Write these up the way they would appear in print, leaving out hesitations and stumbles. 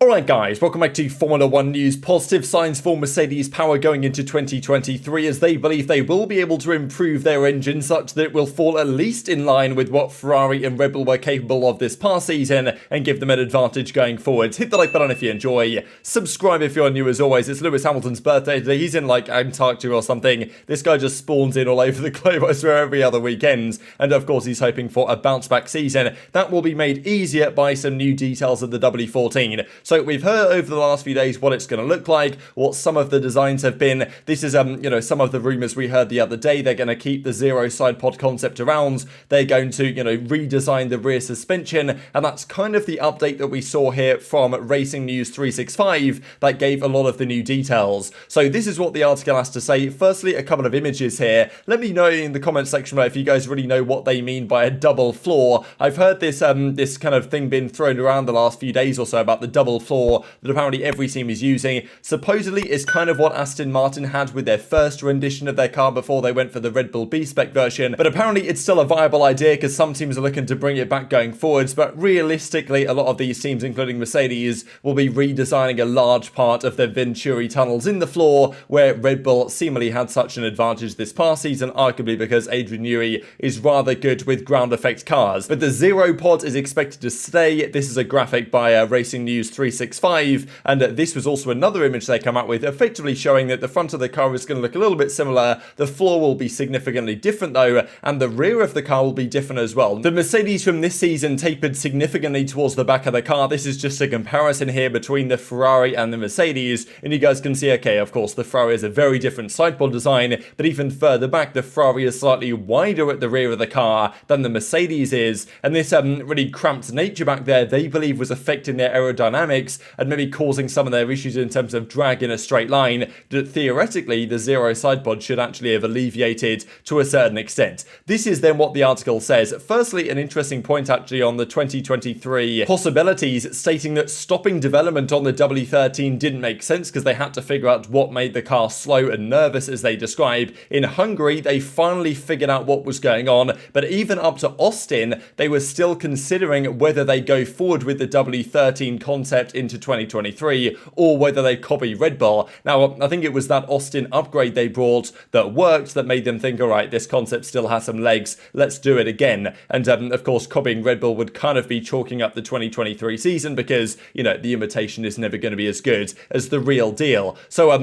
Alright guys, welcome back to Formula 1 news. Positive signs for Mercedes power going into 2023 as they believe they will be able to improve their engine such that it will fall at least in line with what Ferrari and Red Bull were capable of this past season and give them an advantage going forwards. Hit the like button if you enjoy, subscribe if you're new as always. It's Lewis Hamilton's birthday today. He's in like Antarctica or something. This guy just spawns in all over the globe, I swear, every other weekend. And of course he's hoping for a bounce back season. That will be made easier by some new details of the W14. So we've heard over the last few days what it's going to look like, what some of the designs have been. This is, some of the rumours we heard the other day. They're going to keep the zero side pod concept around. They're going to, redesign the rear suspension. And that's kind of the update that we saw here from Racing News 365 that gave a lot of the new details. So this is what the article has to say. Firstly, a couple of images here. Let me know in the comment section below if you guys really know what they mean by a double floor. I've heard this this kind of thing been thrown around the last few days or so about the double floor that apparently every team is using. Supposedly is kind of what Aston Martin had with their first rendition of their car before they went for the Red Bull B-Spec version, but apparently it's still a viable idea because some teams are looking to bring it back going forwards. But realistically, a lot of these teams, including Mercedes, will be redesigning a large part of their Venturi tunnels in the floor, where Red Bull seemingly had such an advantage this past season, arguably because Adrian Newey is rather good with ground effect cars. But the zero pod is expected to stay. This is a graphic by Racing News 365, and this was also another image they come out with, effectively showing that the front of the car is going to look a little bit similar. The floor will be significantly different though, and the rear of the car will be different as well. The Mercedes from this season tapered significantly towards the back of the car. This is just a comparison here between the Ferrari and the Mercedes, and you guys can see, okay, of course, the Ferrari is a very different sidepod design, but even further back, the Ferrari is slightly wider at the rear of the car than the Mercedes is, and this really cramped nature back there, they believe was affecting their aerodynamics and maybe causing some of their issues in terms of drag in a straight line that theoretically the zero side pod should actually have alleviated to a certain extent. This is then what the article says. Firstly, an interesting point actually on the 2023 possibilities, stating that stopping development on the W13 didn't make sense because they had to figure out what made the car slow and nervous, as they describe. In Hungary, they finally figured out what was going on, but even up to Austin, they were still considering whether they go forward with the W13 concept into 2023 or whether they copy Red Bull. Now, I think it was that Austin upgrade they brought that worked that made them think, all right, this concept still has some legs, let's do it again. And of course, copying Red Bull would kind of be chalking up the 2023 season because, the imitation is never going to be as good as the real deal. So,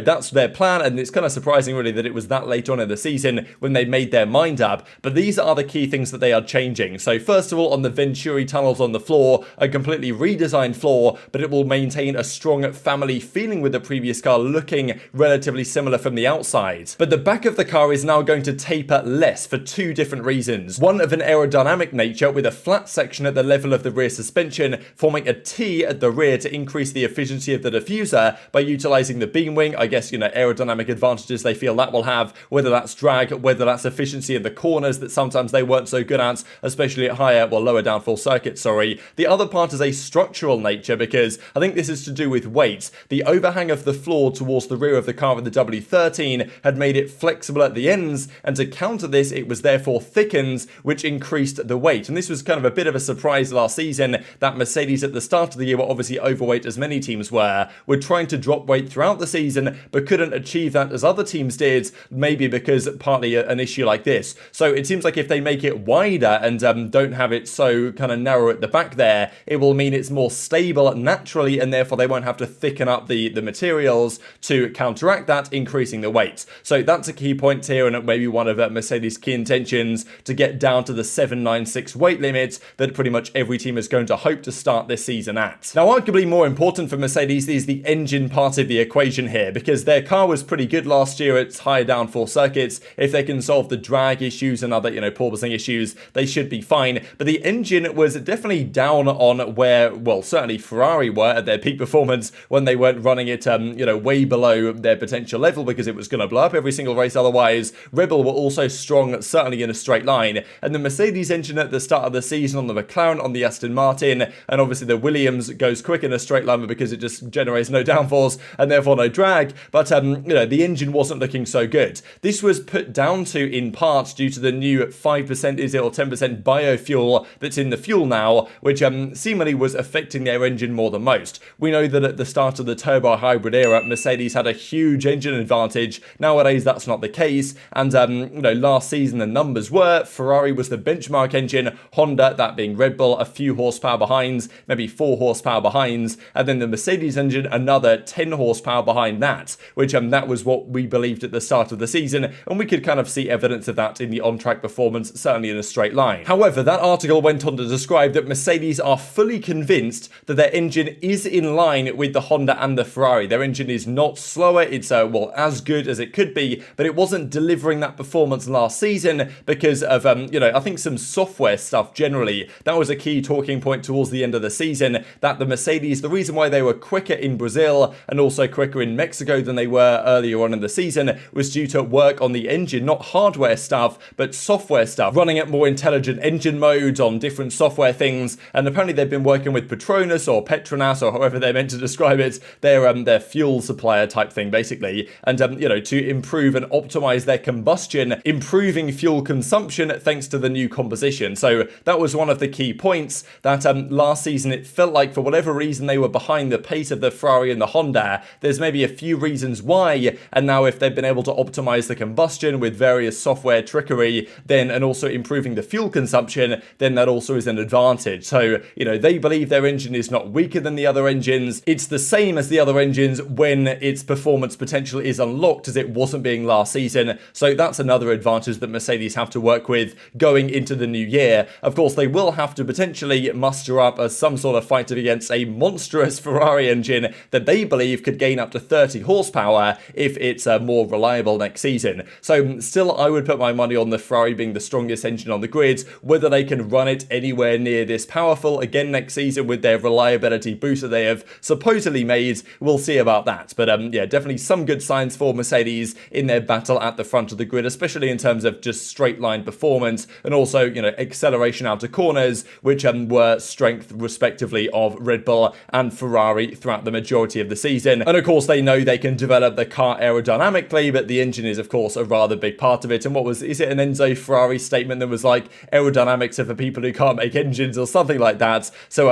that's their plan, and it's kind of surprising really that it was that late on in the season when they made their mind up. But these are the key things that they are changing. So first of all, on the Venturi tunnels on the floor, a completely redesigned floor, but it will maintain a strong family feeling with the previous car, looking relatively similar from the outside. But the back of the car is now going to taper less for two different reasons. One of an aerodynamic nature, with a flat section at the level of the rear suspension, forming a T at the rear to increase the efficiency of the diffuser by utilizing the beam wing. I guess, aerodynamic advantages they feel that will have, whether that's drag, whether that's efficiency in the corners that sometimes they weren't so good at, especially at lower downforce circuits, sorry. The other part is a structural nature, because I think this is to do with weight. The overhang of the floor towards the rear of the car with the W13 had made it flexible at the ends, and to counter this, it was therefore thickened, which increased the weight. And this was kind of a bit of a surprise last season, that Mercedes at the start of the year were obviously overweight, as many teams were trying to drop weight throughout the season, but couldn't achieve that as other teams did, maybe because partly an issue like this. So it seems like if they make it wider and don't have it so kind of narrow at the back there, it will mean it's more stable naturally, and therefore they won't have to thicken up the materials to counteract that, increasing the weight. So that's a key point here, and maybe one of Mercedes' key intentions to get down to the 796 weight limit that pretty much every team is going to hope to start this season at. Now, arguably more important for Mercedes is the engine part of the equation here, because their car was pretty good last year at higher downforce circuits. If they can solve the drag issues and other, porpoising issues, they should be fine. But the engine was definitely down on where, certainly Ferrari were at their peak performance when they weren't running it, way below their potential level, because it was going to blow up every single race otherwise. Red Bull were also strong, certainly in a straight line. And the Mercedes engine at the start of the season on the McLaren, on the Aston Martin, and obviously the Williams goes quick in a straight line because it just generates no downforce and therefore no drag. But, the engine wasn't looking so good. This was put down to, in part, due to the new 5% or 10% biofuel that's in the fuel now, which seemingly was affecting their engine engine more than most. We know that at the start of the turbo hybrid era, Mercedes had a huge engine advantage. Nowadays, that's not the case. And, last season, the numbers were Ferrari was the benchmark engine, Honda, that being Red Bull, a few horsepower behinds, maybe 4 horsepower behinds, and then the Mercedes engine, another 10 horsepower behind that, which that was what we believed at the start of the season, and we could kind of see evidence of that in the on-track performance, certainly in a straight line. However, that article went on to describe that Mercedes are fully convinced that their engine is in line with the Honda and the Ferrari. Their engine is not slower, it's as good as it could be, but it wasn't delivering that performance last season because of, I think some software stuff generally. That was a key talking point towards the end of the season, that the Mercedes, the reason why they were quicker in Brazil and also quicker in Mexico than they were earlier on in the season was due to work on the engine, not hardware stuff, but software stuff, running at more intelligent engine modes on different software things. And apparently they've been working with Petronas or Petronas or however they're meant to describe it, their fuel supplier type thing basically, and to improve and optimize their combustion, improving fuel consumption thanks to the new composition. So that was one of the key points that last season it felt like for whatever reason they were behind the pace of the Ferrari and the Honda. There's maybe a few reasons why, and now if they've been able to optimize the combustion with various software trickery, then and also improving the fuel consumption, then that also is an advantage. So, they believe their engine is not weaker than the other engines. It's the same as the other engines when its performance potential is unlocked as it wasn't being last season. So that's another advantage that Mercedes have to work with going into the new year. Of course, they will have to potentially muster up some sort of fight against a monstrous Ferrari engine that they believe could gain up to 30 horsepower if it's more reliable next season. So still, I would put my money on the Ferrari being the strongest engine on the grid. Whether they can run it anywhere near this powerful again next season with their reliability booster they have supposedly made, we'll see about that. But definitely some good signs for Mercedes in their battle at the front of the grid, especially in terms of just straight line performance and also, acceleration out of corners, which were strength respectively of Red Bull and Ferrari throughout the majority of the season. And of course, they know they can develop the car aerodynamically, but the engine is, of course, a rather big part of it. And is it an Enzo Ferrari statement that was like, aerodynamics are for people who can't make engines or something like that? So,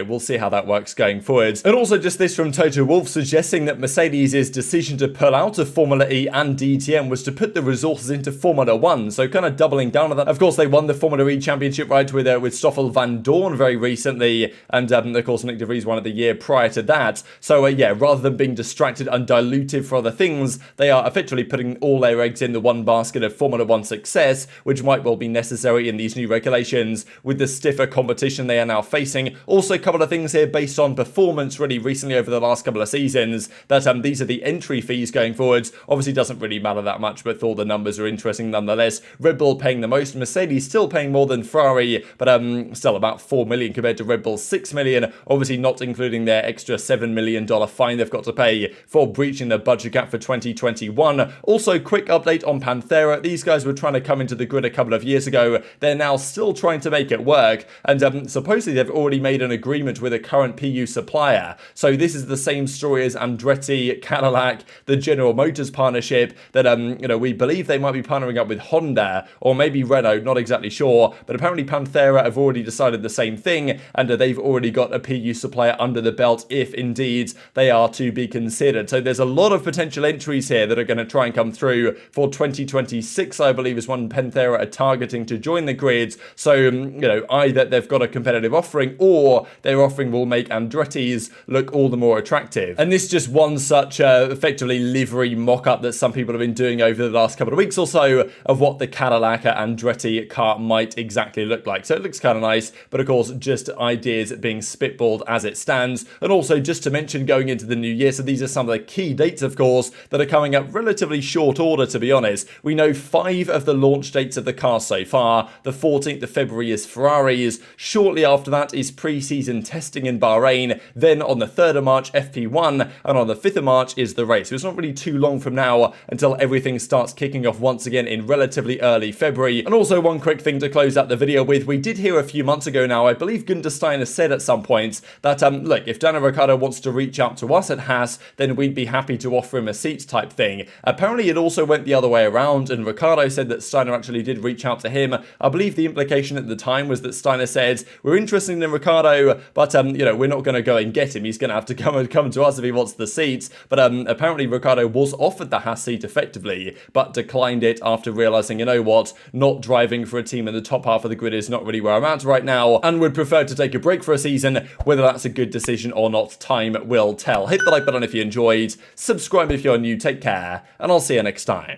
we'll see how that works going forwards. And also just this from Toto Wolff suggesting that Mercedes' decision to pull out of Formula E and DTM was to put the resources into Formula 1. So kind of doubling down on that. Of course, they won the Formula E championship right with Stoffel Van Dorn very recently. And of course, Nick de Vries won it the year prior to that. So rather than being distracted and diluted for other things, they are effectively putting all their eggs in the one basket of Formula 1 success, which might well be necessary in these new regulations with the stiffer competition they are now facing. Also, a couple of things here based on performance really recently over the last couple of seasons, that these are the entry fees going forwards. Obviously doesn't really matter that much, but thought the numbers are interesting nonetheless. Red Bull paying the most, Mercedes still paying more than Ferrari, but still about 4 million compared to Red Bull's 6 million, obviously not including their extra $7 million fine they've got to pay for breaching the budget cap for 2021. Also, quick update on Panthera. These guys were trying to come into the grid a couple of years ago. They're now still trying to make it work, and supposedly they've already made an agreement with a current PU supplier. So this is the same story as Andretti, Cadillac, the General Motors partnership that we believe they might be partnering up with Honda or maybe Renault, not exactly sure, but apparently Panthera have already decided the same thing, and they've already got a PU supplier under the belt if indeed they are to be considered. So there's a lot of potential entries here that are going to try and come through for 2026, I believe, is when Panthera are targeting to join the grid. So either they've got a competitive offering or their offering will make Andretti's look all the more attractive. And this is just one such effectively livery mock-up that some people have been doing over the last couple of weeks or so of what the Cadillac Andretti car might exactly look like. So it looks kind of nice, but of course just ideas being spitballed as it stands. And also just to mention going into the new year, so these are some of the key dates, of course, that are coming up relatively short order, to be honest. We know 5 of the launch dates of the car so far. The 14th of February is Ferrari's. Shortly after that is pre-season testing in Bahrain. Then on the 3rd of March, FP1, and on the 5th of March is the race. So it's not really too long from now until everything starts kicking off once again in relatively early February. And also one quick thing to close out the video with, we did hear a few months ago now, I believe Günther Steiner said at some point that, look, if Daniel Ricciardo wants to reach out to us at Haas, then we'd be happy to offer him a seat type thing. Apparently it also went the other way around, and Ricciardo said that Steiner actually did reach out to him. I believe the implication at the time was that Steiner said, we're interested in Ricciardo, but, you know, we're not going to go and get him. He's going to have to come to us if he wants the seats. But apparently Riccardo was offered the Haas seat effectively, but declined it after realizing, you know what, not driving for a team in the top half of the grid is not really where I'm at right now, and would prefer to take a break for a season. Whether that's a good decision or not, time will tell. Hit the like button if you enjoyed, subscribe if you're new, take care, and I'll see you next time.